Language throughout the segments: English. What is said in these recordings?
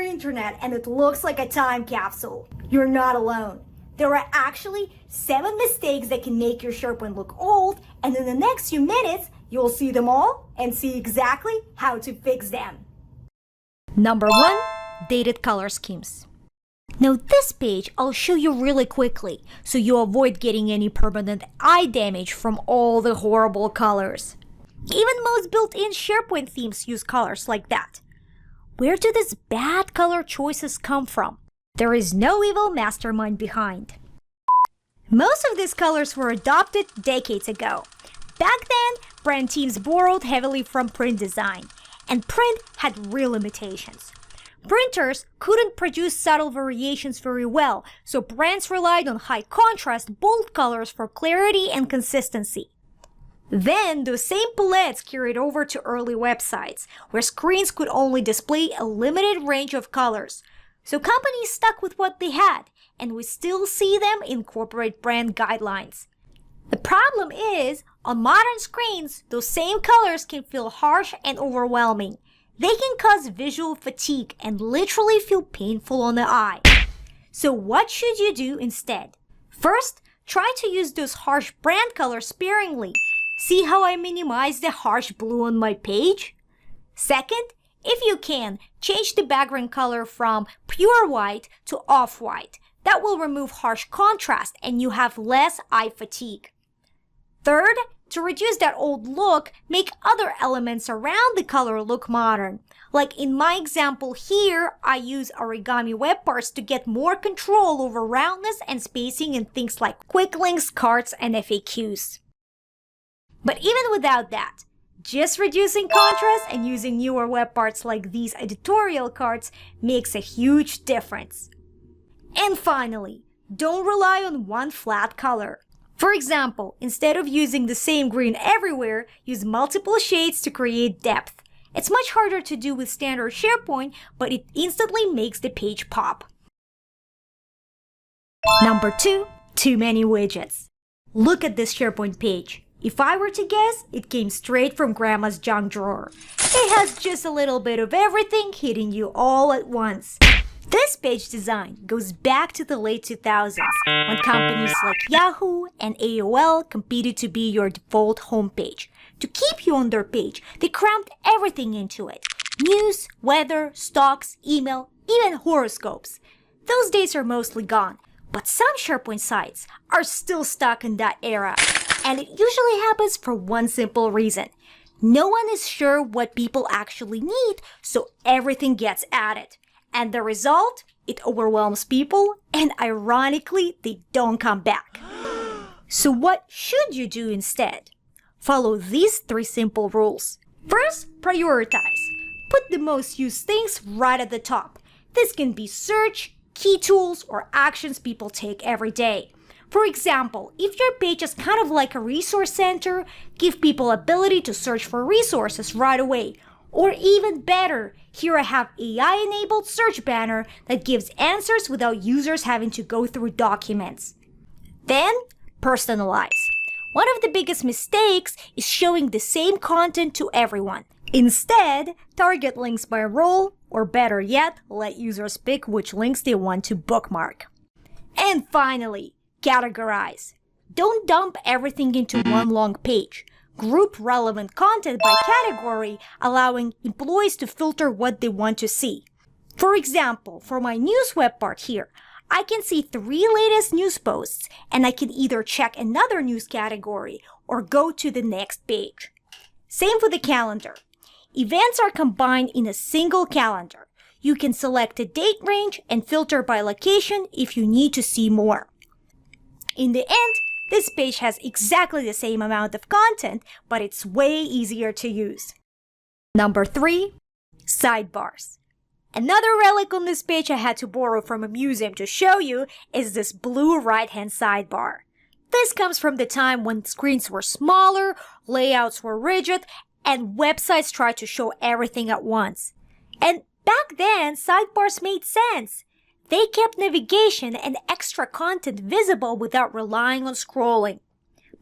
Intranet and it looks like a time capsule. You're not alone. There are actually 7 mistakes that can make your SharePoint look old, and in the next few minutes, you'll see them all and see exactly how to fix them. Number 1. Dated color schemes. Now this page I'll show you really quickly so you avoid getting any permanent eye damage from all the horrible colors. Even most built-in SharePoint themes use colors like that. Where do these bad color choices come from? There is no evil mastermind behind. Most of these colors were adopted decades ago. Back then, brand teams borrowed heavily from print design, and print had real limitations. Printers couldn't produce subtle variations very well, so brands relied on high-contrast, bold colors for clarity and consistency. Then, those same palettes carried over to early websites, where screens could only display a limited range of colors. So companies stuck with what they had, and we still see them incorporate brand guidelines. The problem is, on modern screens, those same colors can feel harsh and overwhelming. They can cause visual fatigue and literally feel painful on the eye. So what should you do instead? First, try to use those harsh brand colors sparingly. See how I minimize the harsh blue on my page? Second, if you can, change the background color from pure white to off-white. That will remove harsh contrast and you have less eye fatigue. Third, to reduce that old look, make other elements around the color look modern. Like in my example here, I use Origami web parts to get more control over roundness and spacing in things like quick links, cards, and FAQs. But even without that, just reducing contrast and using newer web parts like these editorial cards makes a huge difference. And finally, don't rely on one flat color. For example, instead of using the same green everywhere, use multiple shades to create depth. It's much harder to do with standard SharePoint, but it instantly makes the page pop. Number 2, too many widgets. Look at this SharePoint page. If I were to guess, it came straight from Grandma's junk drawer. It has just a little bit of everything hitting you all at once. This page design goes back to the late 2000s, when companies like Yahoo and AOL competed to be your default homepage. To keep you on their page, they crammed everything into it. News, weather, stocks, email, even horoscopes. Those days are mostly gone, but some SharePoint sites are still stuck in that era. And it usually happens for one simple reason. No one is sure what people actually need, so everything gets added. And the result? It overwhelms people, and ironically, they don't come back. So what should you do instead? Follow these 3 simple rules. First, prioritize. Put the most used things right at the top. This can be search, key tools, or actions people take every day. For example, if your page is kind of like a resource center, give people ability to search for resources right away. Or even better, here I have AI-enabled search banner that gives answers without users having to go through documents. Then, personalize. One of the biggest mistakes is showing the same content to everyone. Instead, target links by role, or better yet, let users pick which links they want to bookmark. And finally, categorize. Don't dump everything into one long page. Group relevant content by category, allowing employees to filter what they want to see. For example, for my news web part here, I can see 3 latest news posts, and I can either check another news category or go to the next page. Same for the calendar. Events are combined in a single calendar. You can select a date range and filter by location if you need to see more. In the end, this page has exactly the same amount of content, but it's way easier to use. Number 3, sidebars. Another relic on this page I had to borrow from a museum to show you is this blue right-hand sidebar. This comes from the time when screens were smaller, layouts were rigid, and websites tried to show everything at once. And back then, sidebars made sense. They kept navigation and extra content visible without relying on scrolling.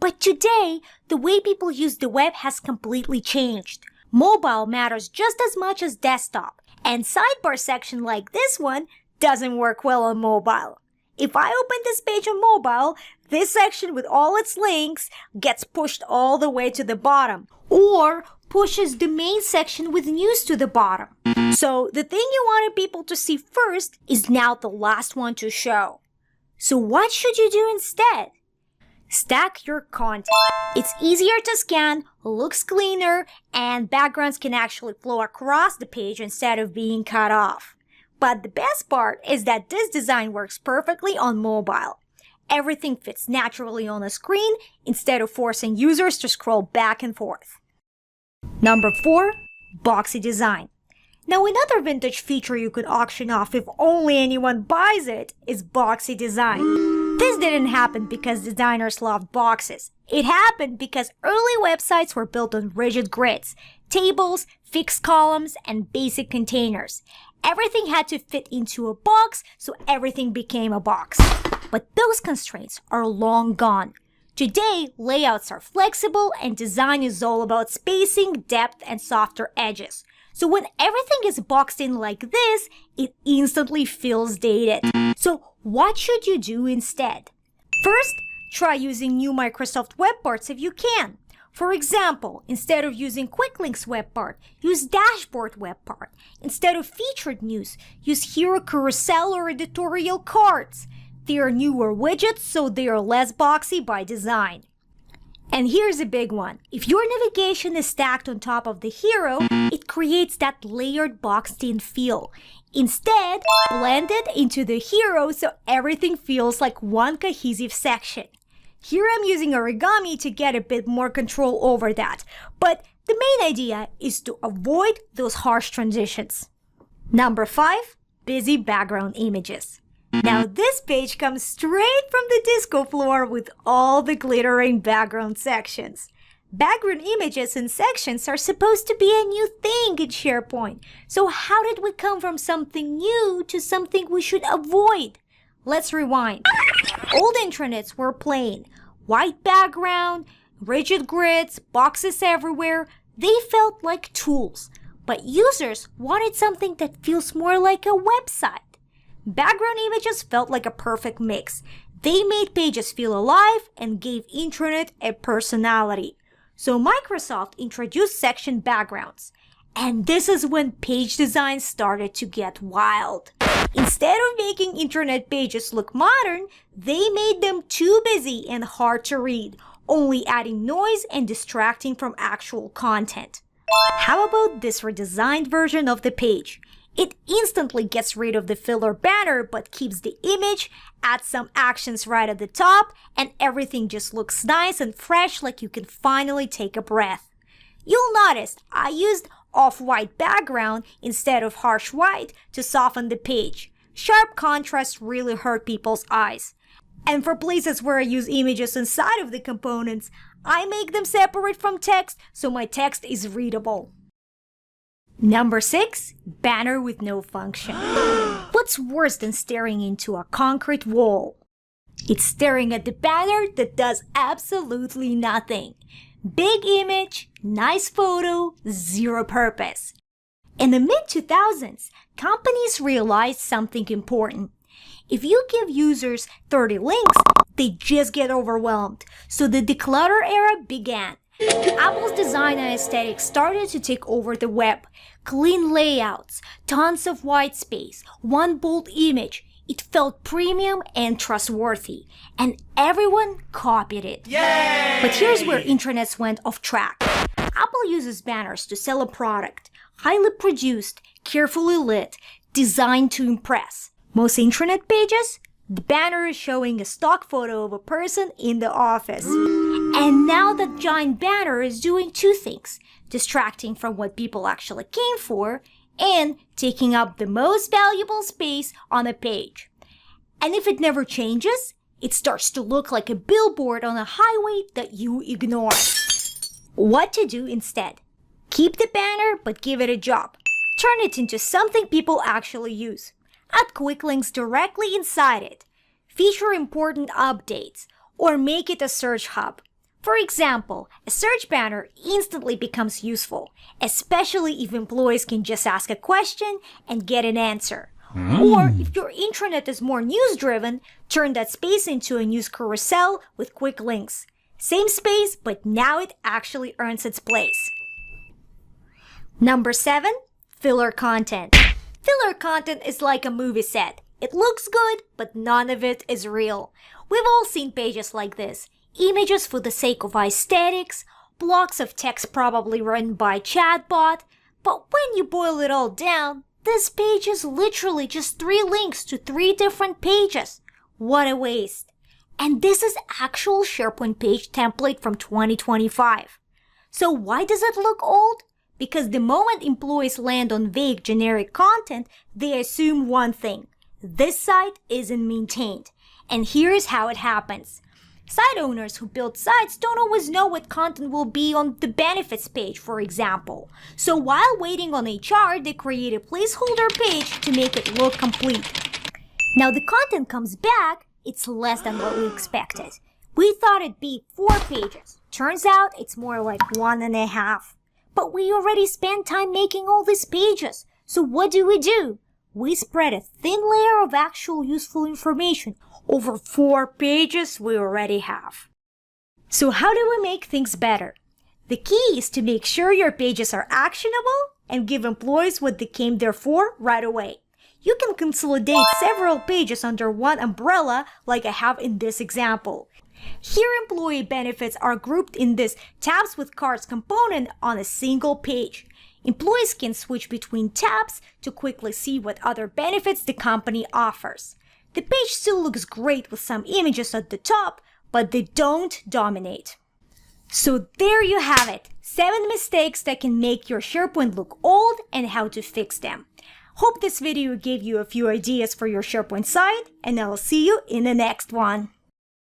But today, the way people use the web has completely changed. Mobile matters just as much as desktop, And sidebar section like this one doesn't work well on mobile. If I open this page on mobile, this section with all its links gets pushed all the way to the bottom, or pushes the main section with news to the bottom. So the thing you wanted people to see first is now the last one to show. So what should you do instead? Stack your content. It's easier to scan, looks cleaner, and backgrounds can actually flow across the page instead of being cut off. But the best part is that this design works perfectly on mobile. Everything fits naturally on the screen instead of forcing users to scroll back and forth. Number 4, Boxy design. Now another vintage feature you could auction off if only anyone buys it is Boxy design. This didn't happen because designers loved boxes. It happened because early websites were built on rigid grids, tables, fixed columns, and basic containers. Everything had to fit into a box, so everything became a box. But those constraints are long gone. Today, layouts are flexible and design is all about spacing, depth, and softer edges. So when everything is boxed in like this, it instantly feels dated. So what should you do instead? First, try using new Microsoft web parts if you can. For example, instead of using Quick Links web part, use Dashboard web part. Instead of featured news, use Hero carousel or editorial cards. They are newer widgets, so they are less boxy by design. And here's a big one. If your navigation is stacked on top of the hero, it creates that layered boxed-in feel. Instead, blend it into the hero so everything feels like one cohesive section. Here I'm using Origami to get a bit more control over that, but the main idea is to avoid those harsh transitions. Number 5, busy background images. Now this page comes straight from the disco floor with all the glittering background sections. Background images and sections are supposed to be a new thing in SharePoint. So how did we come from something new to something we should avoid? Let's rewind. Old intranets were plain. White background, rigid grids, boxes everywhere. They felt like tools. But users wanted something that feels more like a website. Background images felt like a perfect mix. They made pages feel alive and gave Intranet a personality. So Microsoft introduced section backgrounds. And this is when page design started to get wild. Instead of making Intranet pages look modern, they made them too busy and hard to read, only adding noise and distracting from actual content. How about this redesigned version of the page? It instantly gets rid of the filler banner but keeps the image, adds some actions right at the top, and everything just looks nice and fresh, like you can finally take a breath. You'll notice I used off-white background instead of harsh white to soften the page. Sharp contrast really hurt people's eyes. And for places where I use images inside of the components, I make them separate from text so my text is readable. Number 6, banner with no function. What's worse than staring into a concrete wall? It's staring at the banner that does absolutely nothing. Big image, nice photo, zero purpose. In the mid-2000s, companies realized something important. If you give users 30 links, they just get overwhelmed. So the declutter era began. Apple's design and aesthetic started to take over the web. Clean layouts, tons of white space, one bold image. It felt premium and trustworthy, and everyone copied it. Yay! But here's where intranets went off track. Apple uses banners to sell a product, highly produced, carefully lit, designed to impress. Most intranet pages, the banner is showing a stock photo of a person in the office. And now that giant banner is doing two things, distracting from what people actually came for, and taking up the most valuable space on a page. And if it never changes, it starts to look like a billboard on a highway that you ignore. What to do instead? Keep the banner, but give it a job. Turn it into something people actually use. Add quick links directly inside it. Feature important updates, or make it a search hub. For example, a search banner instantly becomes useful, especially if employees can just ask a question and get an answer. Or if your intranet is more news-driven, turn that space into a news carousel with quick links. Same space, but now it actually earns its place. Number 7, filler content. Filler content is like a movie set. It looks good, but none of it is real. We've all seen pages like this. Images for the sake of aesthetics, blocks of text probably written by chatbot, but when you boil it all down, this page is literally just 3 links to 3 different pages. What a waste. And this is actual SharePoint page template from 2025. So why does it look old? Because the moment employees land on vague generic content, they assume one thing: this site isn't maintained. And here's how it happens. Site owners who build sites don't always know what content will be on the benefits page, for example. So while waiting on HR, they create a placeholder page to make it look complete. Now the content comes back, it's less than what we expected. We thought it'd be 4 pages. Turns out it's more like 1.5. But we already spent time making all these pages. So what do? We spread a thin layer of actual useful information over 4 pages we already have. So how do we make things better? The key is to make sure your pages are actionable and give employees what they came there for right away. You can consolidate several pages under one umbrella like I have in this example. Here employee benefits are grouped in this tabs with cards component on a single page. Employees can switch between tabs to quickly see what other benefits the company offers. The page still looks great with some images at the top, but they don't dominate. So there you have it, 7 mistakes that can make your SharePoint look old and how to fix them. Hope this video gave you a few ideas for your SharePoint site, and I'll see you in the next one.